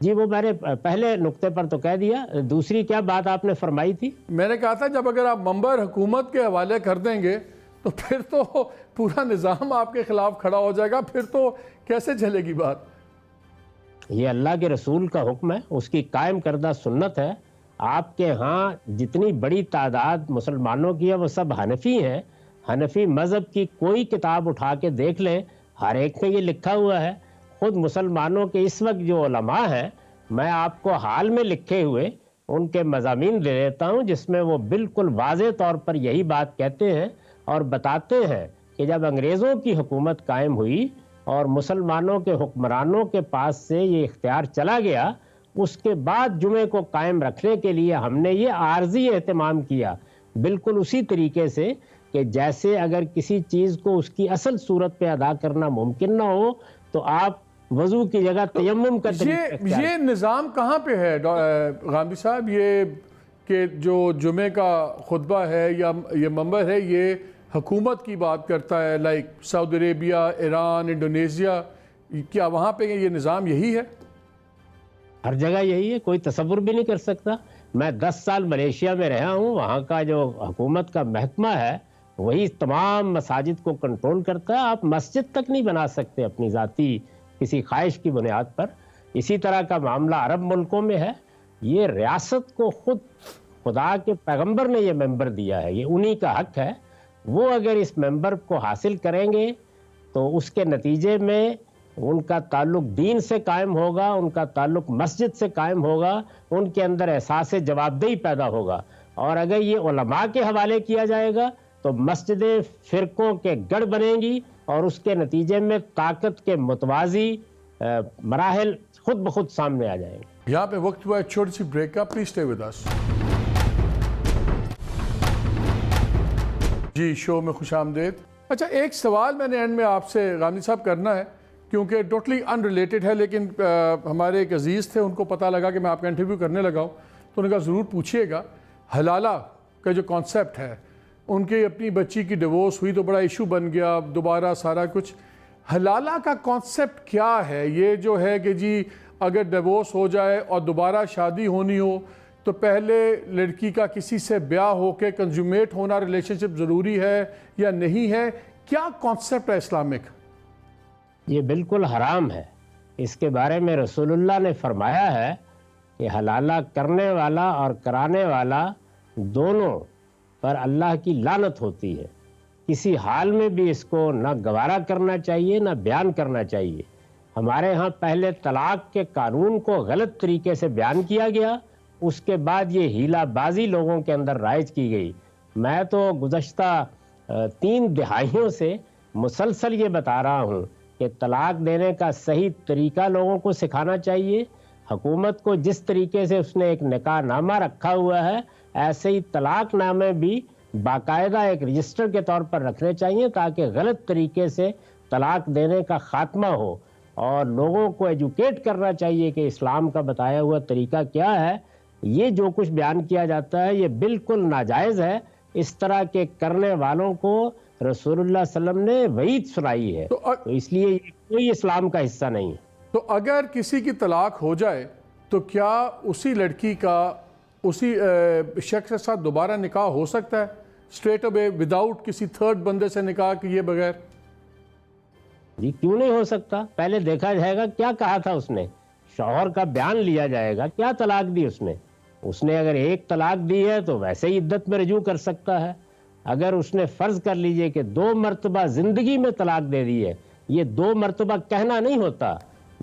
Speaker 6: جی وہ میں نے پہلے نقطے پر تو کہہ دیا. دوسری کیا بات آپ نے فرمائی تھی؟
Speaker 5: میں نے کہا تھا جب اگر آپ منبر حکومت کے حوالے کر دیں گے تو پھر تو پورا نظام آپ کے خلاف کھڑا ہو جائے گا, پھر تو کیسے چلے گی بات؟
Speaker 6: یہ اللہ کے رسول کا حکم ہے, اس کی قائم کردہ سنت ہے. آپ کے ہاں جتنی بڑی تعداد مسلمانوں کی ہے وہ سب حنفی ہیں. حنفی مذہب کی کوئی کتاب اٹھا کے دیکھ لیں, ہر ایک میں یہ لکھا ہوا ہے. خود مسلمانوں کے اس وقت جو علماء ہیں, میں آپ کو حال میں لکھے ہوئے ان کے مضامین دے دیتا ہوں جس میں وہ بالکل واضح طور پر یہی بات کہتے ہیں اور بتاتے ہیں کہ جب انگریزوں کی حکومت قائم ہوئی اور مسلمانوں کے حکمرانوں کے پاس سے یہ اختیار چلا گیا, اس کے بعد جمعے کو قائم رکھنے کے لیے ہم نے یہ عارضی اہتمام کیا, بالکل اسی طریقے سے کہ جیسے اگر کسی چیز کو اس کی اصل صورت پہ ادا کرنا ممکن نہ ہو تو آپ وضو کی جگہ تیمم کا طریقہ.
Speaker 5: یہ نظام کہاں پہ ہے غامدی صاحب, یہ کہ جو جمعے کا خطبہ ہے یا یہ منبر ہے یہ حکومت کی بات کرتا ہے, لائک سعودی عربیہ, ایران, انڈونیشیا, کیا وہاں پہ یہ نظام یہی ہے؟
Speaker 6: ہر جگہ یہی ہے, کوئی تصور بھی نہیں کر سکتا. میں 10 سال ملیشیا میں رہا ہوں, وہاں کا جو حکومت کا محکمہ ہے وہی تمام مساجد کو کنٹرول کرتا ہے. آپ مسجد تک نہیں بنا سکتے اپنی ذاتی کسی خواہش کی بنیاد پر. اسی طرح کا معاملہ عرب ملکوں میں ہے. یہ ریاست کو خود خدا کے پیغمبر نے یہ ممبر دیا ہے, یہ انہی کا حق ہے. وہ اگر اس ممبر کو حاصل کریں گے تو اس کے نتیجے میں ان کا تعلق دین سے قائم ہوگا, ان کا تعلق مسجد سے قائم ہوگا, ان کے اندر احساس جوابدہی پیدا ہوگا. اور اگر یہ علماء کے حوالے کیا جائے گا تو مسجدیں فرقوں کے گڑھ بنیں گی اور اس کے نتیجے میں طاقت کے متوازی مراحل خود بخود سامنے آ جائیں گے.
Speaker 5: یہاں پہ وقت ہوا ہے چھوٹی سی بریک کا, پلیز اسٹے ود اس. جی شو میں خوش آمدید. اچھا ایک سوال میں نے اینڈ میں آپ سے غامدی صاحب کرنا ہے کیونکہ ٹوٹلی ان ریلیٹڈ ہے, لیکن ہمارے ایک عزیز تھے, ان کو پتہ لگا کہ میں آپ کا انٹرویو کرنے لگا ہوں تو انہوں نے کہا ضرور پوچھیے گا. حلالہ کا جو کانسیپٹ ہے, ان کی اپنی بچی کی ڈیورس ہوئی تو بڑا ایشو بن گیا, دوبارہ سارا کچھ. حلالہ کا کانسیپٹ کیا ہے؟ یہ جو ہے کہ جی اگر ڈیورس ہو جائے اور دوبارہ شادی ہونی ہو تو پہلے لڑکی کا کسی سے بیاہ ہو کے کنزیومیٹ ہونا ریلیشن شپ ضروری ہے یا نہیں ہے؟ کیا کانسیپٹ ہے اسلامک؟
Speaker 6: یہ بالکل حرام ہے. اس کے بارے میں رسول اللہ نے فرمایا ہے کہ حلالہ کرنے والا اور کرانے والا دونوں پر اللہ کی لعنت ہوتی ہے. کسی حال میں بھی اس کو نہ گوارا کرنا چاہیے نہ بیان کرنا چاہیے. ہمارے ہاں پہلے طلاق کے قانون کو غلط طریقے سے بیان کیا گیا, اس کے بعد یہ ہیلا بازی لوگوں کے اندر رائج کی گئی. میں تو گزشتہ 3 دہائیوں سے مسلسل یہ بتا رہا ہوں کہ طلاق دینے کا صحیح طریقہ لوگوں کو سکھانا چاہیے. حکومت کو جس طریقے سے اس نے ایک نکاح نامہ رکھا ہوا ہے ایسے ہی طلاق نامے بھی باقاعدہ ایک رجسٹر کے طور پر رکھنے چاہیے تاکہ غلط طریقے سے طلاق دینے کا خاتمہ ہو. اور لوگوں کو ایجوکیٹ کرنا چاہیے کہ اسلام کا بتایا ہوا طریقہ کیا ہے. یہ جو کچھ بیان کیا جاتا ہے یہ بالکل ناجائز ہے. اس طرح کے کرنے والوں کو رسول اللہ صلی اللہ علیہ وسلم نے وعید سنائی ہے, تو اس لیے یہ کوئی اسلام کا حصہ نہیں ہے.
Speaker 5: تو اگر کسی کی طلاق ہو جائے تو کیا اسی لڑکی کا اسی شخص کے ساتھ دوبارہ نکاح ہو سکتا ہے اسٹریٹ اوے وداؤٹ کسی تھرڈ بندے سے نکاح کیے بغیر؟
Speaker 6: جی کیوں نہیں ہو سکتا. پہلے دیکھا جائے گا کیا کہا تھا اس نے, شوہر کا بیان لیا جائے گا, کیا طلاق دی اس نے اگر ایک طلاق دی ہے تو ویسے ہی عدت میں رجوع کر سکتا ہے. اگر اس نے فرض کر لیجئے کہ 2 مرتبہ زندگی میں طلاق دے دی ہے, یہ 2 مرتبہ کہنا نہیں ہوتا.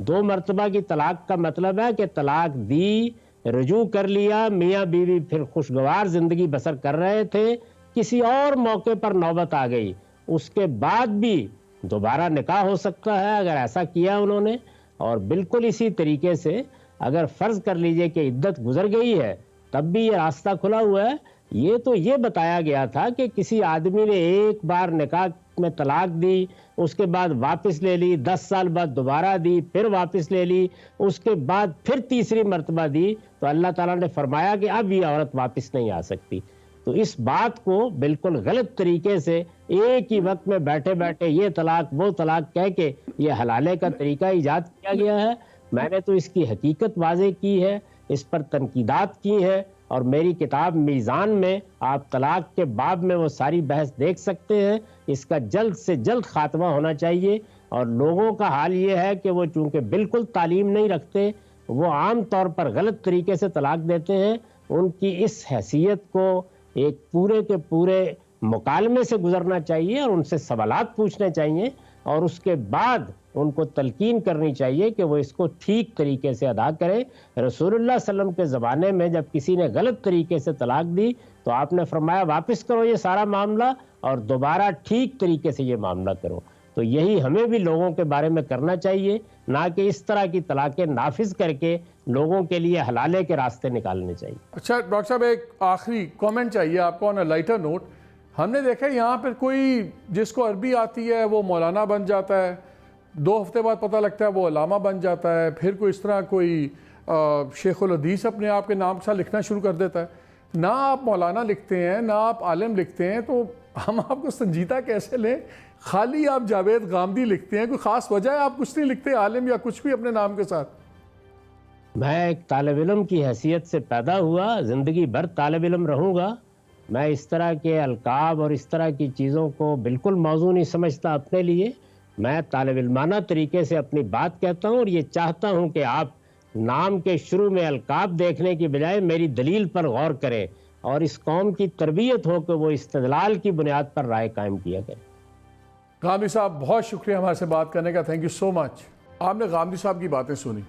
Speaker 6: 2 مرتبہ کی طلاق کا مطلب ہے کہ طلاق دی, رجوع کر لیا, میاں بیوی پھر خوشگوار زندگی بسر کر رہے تھے, کسی اور موقع پر نوبت آ گئی, اس کے بعد بھی دوبارہ نکاح ہو سکتا ہے اگر ایسا کیا انہوں نے. اور بالکل اسی طریقے سے اگر فرض کر لیجئے کہ عدت گزر گئی ہے تب بھی یہ راستہ کھلا ہوا ہے. یہ تو یہ بتایا گیا تھا کہ کسی آدمی نے ایک بار نکاح میں طلاق دی, اس کے بعد واپس لے لی, 10 سال بعد دوبارہ دی, پھر واپس لے لی, اس کے بعد پھر تیسری مرتبہ دی, تو اللہ تعالیٰ نے فرمایا کہ اب یہ عورت واپس نہیں آ سکتی. تو اس بات کو بالکل غلط طریقے سے ایک ہی وقت میں بیٹھے بیٹھے یہ طلاق وہ طلاق کہہ کے یہ حلالے کا طریقہ ایجاد کیا گیا ہے. میں نے تو اس کی حقیقت واضح کی ہے، اس پر تنقیدات کی ہیں، اور میری کتاب میزان میں آپ طلاق کے باب میں وہ ساری بحث دیکھ سکتے ہیں۔ اس کا جلد سے جلد خاتمہ ہونا چاہیے، اور لوگوں کا حال یہ ہے کہ وہ چونکہ بالکل تعلیم نہیں رکھتے، وہ عام طور پر غلط طریقے سے طلاق دیتے ہیں۔ ان کی اس حیثیت کو ایک پورے کے پورے مکالمے سے گزرنا چاہیے، اور ان سے سوالات پوچھنے چاہیے، اور اس کے بعد ان کو تلقین کرنی چاہیے کہ وہ اس کو ٹھیک طریقے سے ادا کریں۔ رسول اللہ صلی اللہ علیہ وسلم کے زمانے میں جب کسی نے غلط طریقے سے طلاق دی تو آپ نے فرمایا واپس کرو یہ سارا معاملہ اور دوبارہ ٹھیک طریقے سے یہ معاملہ کرو۔ تو یہی ہمیں بھی لوگوں کے بارے میں کرنا چاہیے، نہ کہ اس طرح کی طلاقیں نافذ کر کے لوگوں کے لیے حلالے کے راستے نکالنے چاہیے۔
Speaker 5: اچھا ڈاکٹر صاحب، ایک آخری کامنٹ چاہیے آپ کو آن اے لائٹر نوٹ۔ ہم نے دیکھا یہاں پہ کوئی جس کو عربی آتی ہے وہ مولانا بن جاتا ہے، 2 ہفتے بعد پتہ لگتا ہے وہ علامہ بن جاتا ہے، پھر کوئی اس طرح کوئی شیخ الحدیث اپنے آپ کے نام کے ساتھ لکھنا شروع کر دیتا ہے۔ نہ آپ مولانا لکھتے ہیں، نہ آپ عالم لکھتے ہیں، تو ہم آپ کو سنجیدہ کیسے لیں؟ خالی آپ جاوید غامدی لکھتے ہیں، کوئی خاص وجہ ہے آپ کچھ نہیں لکھتے عالم یا کچھ بھی اپنے نام کے ساتھ؟
Speaker 6: میں ایک طالب علم کی حیثیت سے پیدا ہوا، زندگی بھر طالب علم رہوں گا۔ میں اس طرح کے القاب اور اس طرح کی چیزوں کو بالکل موضوع نہیں سمجھتا اپنے لیے۔ میں طالب علمانہ طریقے سے اپنی بات کہتا ہوں، اور یہ چاہتا ہوں کہ آپ نام کے شروع میں القاب دیکھنے کی بجائے میری دلیل پر غور کریں، اور اس قوم کی تربیت ہو کہ وہ استدلال کی بنیاد پر رائے قائم کیا کریں۔
Speaker 5: غامدی صاحب بہت شکریہ ہمارے سے بات کرنے کا، تھینک یو سو مچ۔ آپ نے غامدی صاحب کی باتیں سنی،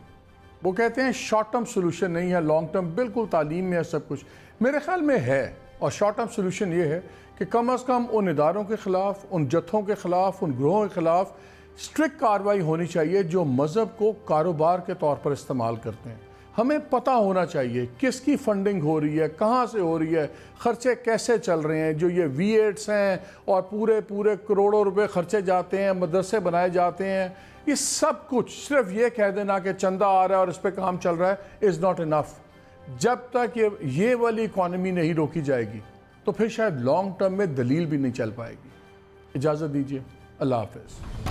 Speaker 5: وہ کہتے ہیں شارٹ ٹرم سولوشن نہیں ہے، لانگ ٹرم بالکل تعلیم میں ہے سب کچھ۔ میرے خیال میں ہے، اور شارٹ ٹرم سولوشن یہ ہے کہ کم از کم ان اداروں کے خلاف، ان جتھوں کے خلاف، ان گروہوں کے خلاف اسٹرکٹ کارروائی ہونی چاہیے جو مذہب کو کاروبار کے طور پر استعمال کرتے ہیں۔ ہمیں پتہ ہونا چاہیے کس کی فنڈنگ ہو رہی ہے، کہاں سے ہو رہی ہے، خرچے کیسے چل رہے ہیں۔ جو یہ V8s ہیں اور پورے کروڑوں روپے خرچے جاتے ہیں، مدرسے بنائے جاتے ہیں، یہ سب کچھ صرف یہ کہہ دینا کہ چندہ آ رہا ہے اور اس پہ کام چل رہا ہے از ناٹ انف۔ جب تک یہ والی اکانومی نہیں روکی جائے گی تو پھر شاید لانگ ٹرم میں دلیل بھی نہیں چل پائے گی۔ اجازت دیجیے، اللہ حافظ۔